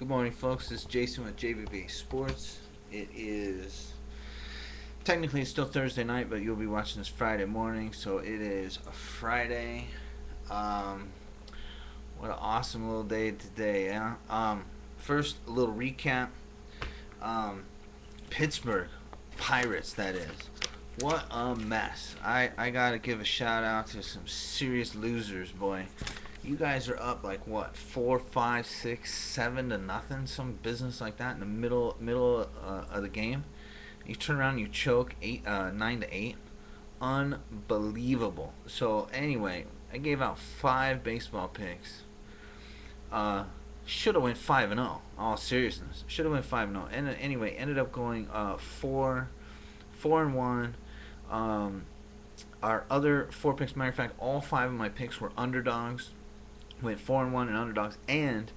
Good morning, folks. This is Jason with JBBASports. It is technically it's still Thursday night, but you'll be watching this Friday morning, so it is a Friday. Um, what an awesome little day today, huh? First, a little recap. Um, Pittsburgh Pirates, that is. What a mess. I gotta give a shout out to some serious losers, boy. You guys are up like what, 4, 5, 6, 7 to nothing, some business like that in the middle of the game. You turn around, and you choke 9 to 8. Unbelievable. So anyway, I gave out 5 baseball picks. Uh, should have went 5-0. All seriousness, should have went 5-0. And anyway, ended up going 4-1. Um, our other 4 picks, matter of fact, all 5 of my picks were underdogs. Went 4-1 and underdogs. And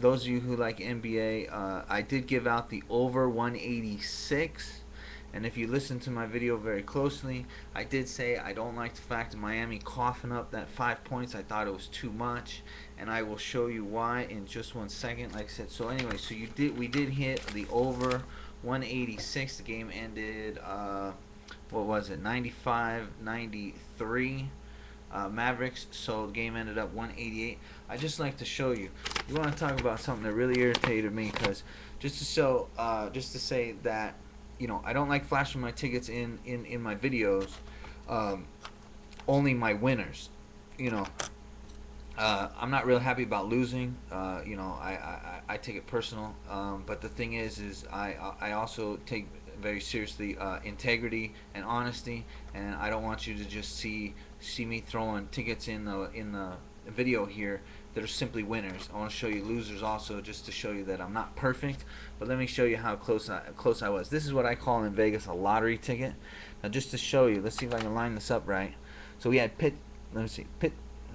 those of you who like NBA, I did give out the over 186. And if you listen to my video very closely, I did say I don't like the fact of Miami coughing up that 5 points. I thought it was too much, and I will show you why in just 1 second. Like I said, so anyway, so we did hit the over 186. The game ended, what was it, 95-93. Mavericks. So the game ended up 188. I just like to show you. You want to talk about something that really irritated me, because just to show, just to say that, I don't like flashing my tickets in my videos. Um, Only my winners. You know, I'm not real happy about losing. I take it personal. But the thing is I also take very seriously integrity and honesty, and I don't want you to just see me throwing tickets in the video here that are simply winners. I want to show you losers also, just to show you that I'm not perfect. But let me show you how close I was. This is what I call in Vegas a lottery ticket. Now, just to show you, let's see if I can line this up right. So we had let me see,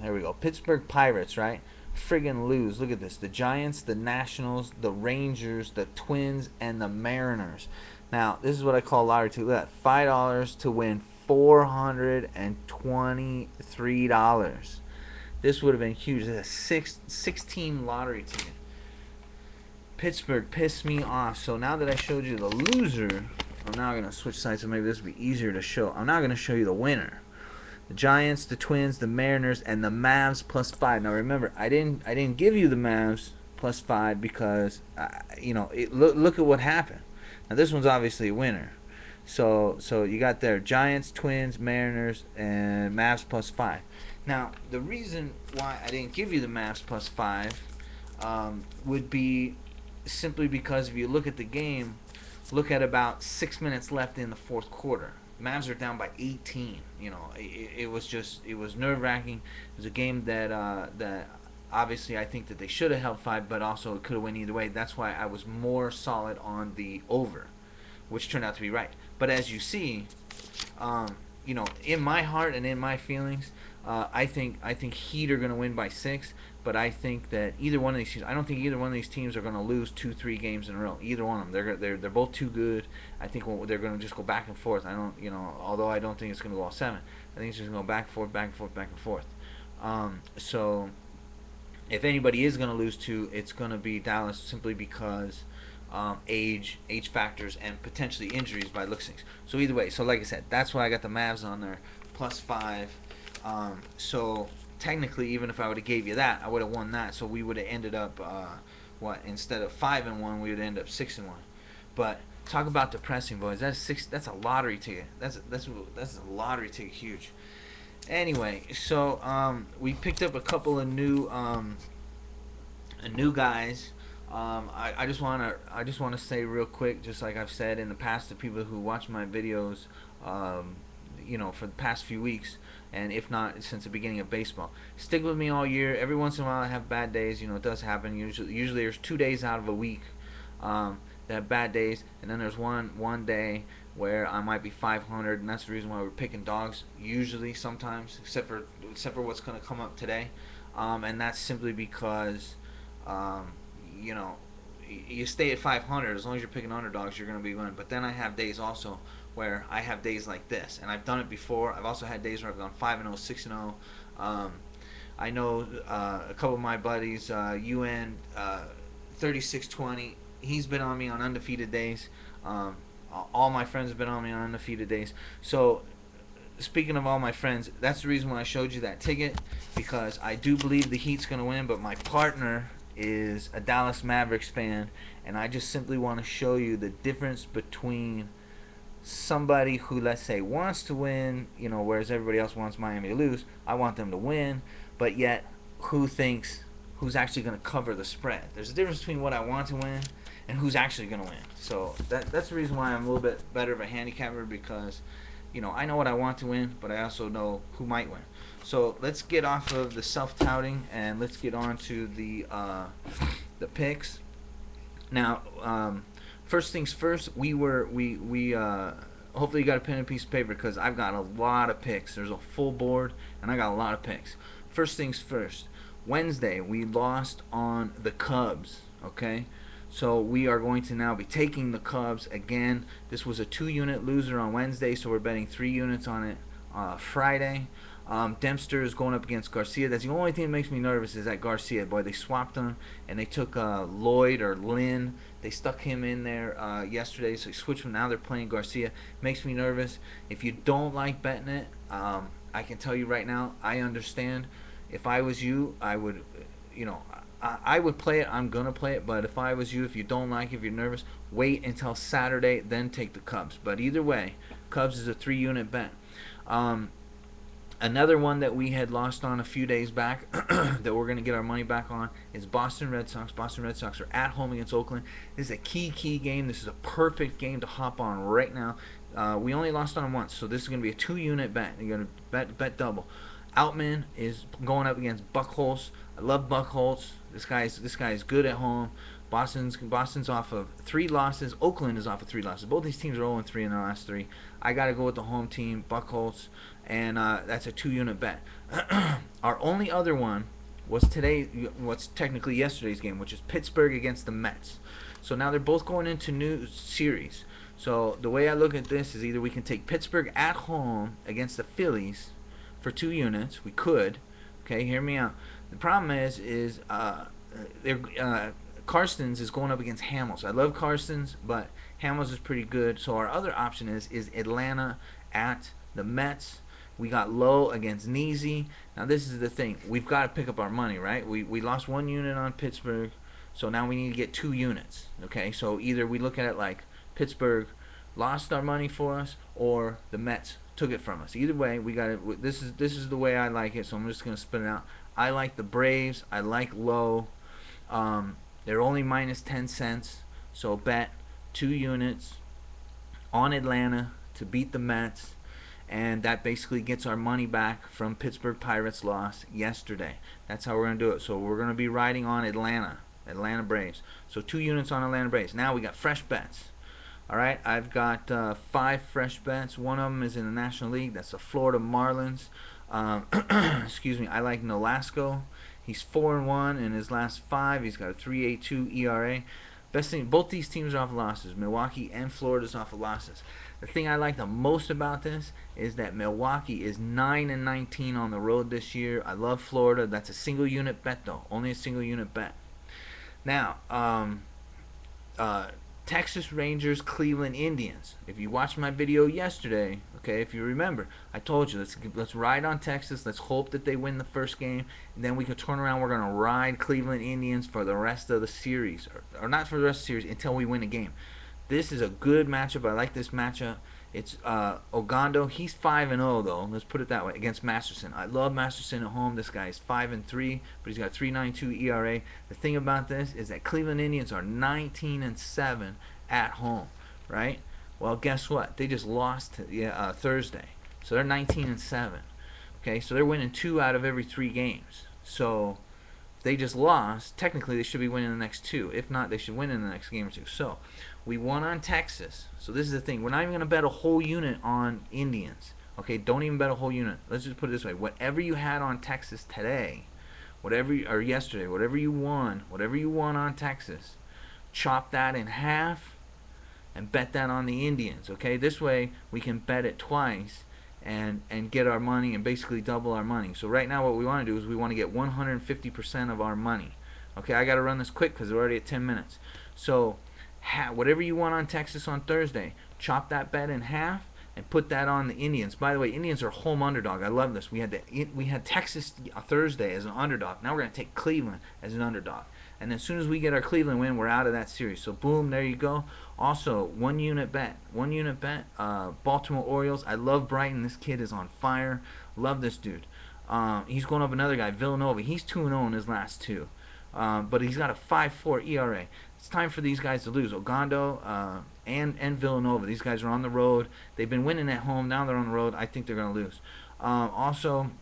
there we go. Pittsburgh Pirates, right? Friggin' lose. Look at this. The Giants, the Nationals, the Rangers, the Twins, and the Mariners. Now, this is what I call lottery ticket. Look at that. $5 to win $423. This would have been huge. This is a 16 lottery ticket. Pittsburgh pissed me off. So now that I showed you the loser, I'm now going to switch sides, so maybe this will be easier to show. I'm now going to show you the winner. The Giants, the Twins, the Mariners, and the Mavs +5. Now remember, I didn't give you the Mavs +5 because look at what happened. Now this one's obviously a winner. So you got there Giants, Twins, Mariners, and Mavs +5. Now the reason why I didn't give you the Mavs +5 would be simply because if you look at the game, look at about 6 minutes left in the fourth quarter. Mavs are down by 18. It was nerve wracking. It was a game that obviously I think that they should have held 5, but also it could have went either way. That's why I was more solid on the over, which turned out to be right. But as you see, in my heart and in my feelings, I think Heat are going to win by 6. But I think that either one of these teams, I don't think either one of these teams are going to lose 2-3 games in a row. Either one of them, they're both too good. I think they're going to just go back and forth. Although I don't think it's going to go all 7. I think it's just going to go back and forth, back and forth, back and forth. So if anybody is going to lose 2, it's going to be Dallas, simply because age factors, and potentially injuries by looks things. So either way, so like I said, that's why I got the Mavs on there +5. So technically, even if I would have gave you that, I would have won that. So we would have ended up instead of 5-1, we would end up 6-1. But talk about depressing, boys. That's a lottery ticket. That's a lottery ticket, huge. Anyway, so we picked up a couple of new guys. I just wanna say real quick, just like I've said in the past to people who watch my videos, for the past few weeks, and if not since the beginning of baseball. Stick with me all year. Every once in a while I have bad days. It does happen. Usually there's 2 days out of a week that have bad days, and then there's one day where I might be 500, and that's the reason why we're picking dogs. Usually, sometimes, except for what's going to come up today, and that's simply because you stay at 500 as long as you're picking underdogs, you're going to be winning. But then I have days also where I have days like this, and I've done it before. I've also had days where I've gone 5-0, 6-0. I know a couple of my buddies, UN 36-20. He's been on me on undefeated days. All my friends have been on me on undefeated days. So, speaking of all my friends, that's the reason why I showed you that ticket, because I do believe the Heat's going to win, but my partner is a Dallas Mavericks fan, and I just simply want to show you the difference between somebody who, let's say, wants to win, you know, whereas everybody else wants Miami to lose. I want them to win, but yet who's actually going to cover the spread. There's a difference between what I want to win and who's actually going to win. So that's the reason why I'm a little bit better of a handicapper, because, you know, I know what I want to win, but I also know who might win. So let's get off of the self-touting and let's get on to the picks. Now, first things first, hopefully you got a pen and piece of paper, because I've got a lot of picks. There's a full board, and I got a lot of picks. First things first, Wednesday we lost on the Cubs, okay? So we are going to now be taking the Cubs again. This was a 2-unit loser on Wednesday, so we're betting 3 units on it Friday. Dempster is going up against Garcia. That's the only thing that makes me nervous, is that Garcia. Boy, they swapped him, and they took Lloyd or Lynn. They stuck him in there yesterday, so he switched him. Now they're playing Garcia. Makes me nervous. If you don't like betting it, I can tell you right now, I understand. If I was you, I would, you know, I would play it. I'm going to play it. But if I was you, if you don't like it, if you're nervous, wait until Saturday, then take the Cubs. But either way, Cubs is a 3-unit bet. Another one that we had lost on a few days back that we're going to get our money back on is Boston Red Sox. Boston Red Sox are at home against Oakland. This is a key game. This is a perfect game to hop on right now. We only lost on them once, so this is going to be a 2-unit bet. You're going to bet double. Outman is going up against Buchholz. I love Buchholz. This guy is good at home. Boston's off of 3 losses. Oakland is off of 3 losses. Both these teams are 0-3 in their last 3. I got to go with the home team, Buchholz, and that's a 2-unit bet. Our only other one was what's technically yesterday's game, which is Pittsburgh against the Mets. So now they're both going into new series. So the way I look at this is either we can take Pittsburgh at home against the Phillies for 2 units. We could. Okay, hear me out. The problem is Karstens is going up against Hamels. I love Karstens, but Hamels is pretty good. So our other option is Atlanta at the Mets. We got Lowe against Neasy. Now this is the thing. We've got to pick up our money, right? We lost 1 unit on Pittsburgh, so now we need to get 2 units. Okay, so either we look at it like Pittsburgh lost our money for us, or the Mets took it from us. Either way, we got it. This is the way I like it. So I'm just gonna spit it out. I like the Braves. I like Lowe. They're only minus 10 cents. So bet 2 units on Atlanta to beat the Mets, and that basically gets our money back from Pittsburgh Pirates' loss yesterday. That's how we're gonna do it. So we're gonna be riding on Atlanta Braves. So 2 units on Atlanta Braves. Now we got fresh bets. Alright, I've got 5 fresh bets. One of them is in the National League. That's the Florida Marlins. Excuse me, I like Nolasco. He's 4-1 in his last 5. He's got a 3.82 ERA. Best thing, both these teams are off of losses. Milwaukee and Florida's off of losses. The thing I like the most about this is that Milwaukee is 9-19 on the road this year. I love Florida. That's a single unit bet though. Only a single unit bet. Now, Texas Rangers, Cleveland Indians. If you watched my video yesterday, okay, if you remember, I told you let's ride on Texas. Let's hope that they win the first game, and then we can turn around. We're gonna ride Cleveland Indians for the rest of the series, or not for the rest of the series until we win a game. This is a good matchup. I like this matchup. It's Ogando. He's 5-0 though. Let's put it that way, against Masterson. I love Masterson at home. This guy is 5-3, but he's got 3.92 ERA. The thing about this is that Cleveland Indians are 19-7 at home, right? Well, guess what? They just lost Thursday, so they're 19-7. Okay, so they're winning 2 out of every 3 games. So if they just lost, technically they should be winning the next 2. If not, they should win in the next game or 2. So we won on Texas. So this is the thing. We're not even going to bet a whole unit on Indians. Okay, don't even bet a whole unit. Let's just put it this way. Whatever you had on Texas today, or yesterday, whatever you won on Texas, chop that in half and bet that on the Indians. Okay, this way we can bet it twice and get our money and basically double our money. So right now what we want to do is we want to get 150% of our money. Okay, I got to run this quick because we're already at 10 minutes. So, whatever you want on Texas on Thursday, chop that bet in half and put that on the Indians. By the way, Indians are home underdog. I love this. We had Texas Thursday as an underdog. Now we're gonna take Cleveland as an underdog. And as soon as we get our Cleveland win, we're out of that series. So boom, there you go. Also, one unit bet. Baltimore Orioles. I love Brighton. This kid is on fire. Love this dude. He's going up another guy, Villanova. He's 2-0 in his last two. But he's got a 5.4 ERA. It's time for these guys to lose. Ogando and Villanova. These guys are on the road. They've been winning at home. Now they're on the road. I think they're going to lose. Also,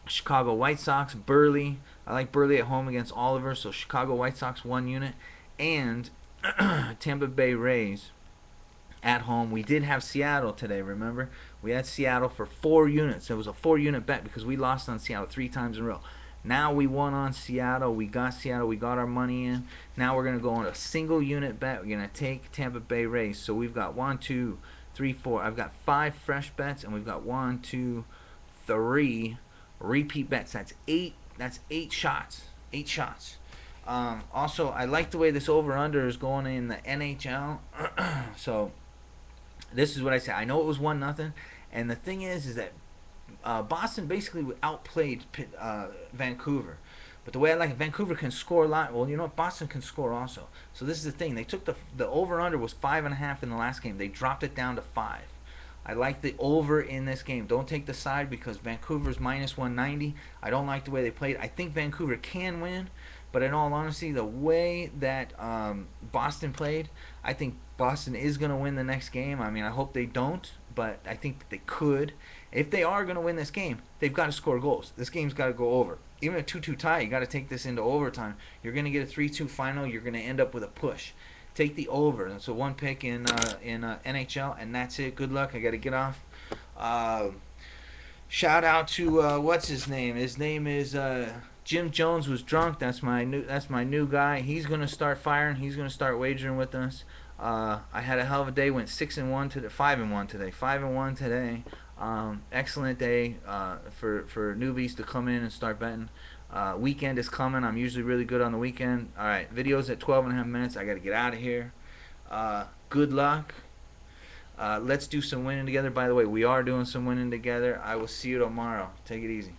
Chicago White Sox, Burley. I like Burley at home against Oliver. So Chicago White Sox, 1 unit. And Tampa Bay Rays at home. We did have Seattle today, remember? We had Seattle for 4 units. It was a 4-unit bet because we lost on Seattle 3 times in a row. Now we won on Seattle. We got Seattle. We got our money in. Now we're going to go on a single unit bet. We're going to take Tampa Bay Rays. So we've got 1, 2, 3, 4. I've got 5 fresh bets, and we've got 1, 2, 3 repeat bets. That's 8. That's 8 shots. 8 shots. Also, I like the way this over/under is going in the NHL. So this is what I say. I know it was 1-0, and the thing is that Boston basically outplayed Vancouver. But the way I like it, Vancouver can score a lot. Well, you know what? Boston can score also. So this is the thing. They took the over/under was 5.5 in the last game. They dropped it down to 5. I like the over in this game. Don't take the side because Vancouver's minus 190. I don't like the way they played. I think Vancouver can win, but in all honesty, the way that Boston played, I think Boston is going to win the next game. I mean, I hope they don't, but I think that they could. If they are going to win this game, they've got to score goals. This game's got to go over. Even a 2-2 tie, you got to take this into overtime. You're going to get a 3-2 final. You're going to end up with a push. Take the over. That's a 1 pick in NHL, and that's it. Good luck. I got to get off. Shout out to what's his name? His name is Jim Jones was drunk. That's my new guy. He's gonna start firing. He's gonna start wagering with us. I had a hell of a day. Went 6-1 today. 5-1 today. 5-1 today. Excellent day for newbies to come in and start betting. Weekend is coming. I'm usually really good on the weekend. All right, video's at 12.5 minutes. I got to get out of here. Good luck. Let's do some winning together. By the way, we are doing some winning together. I will see you tomorrow. Take it easy.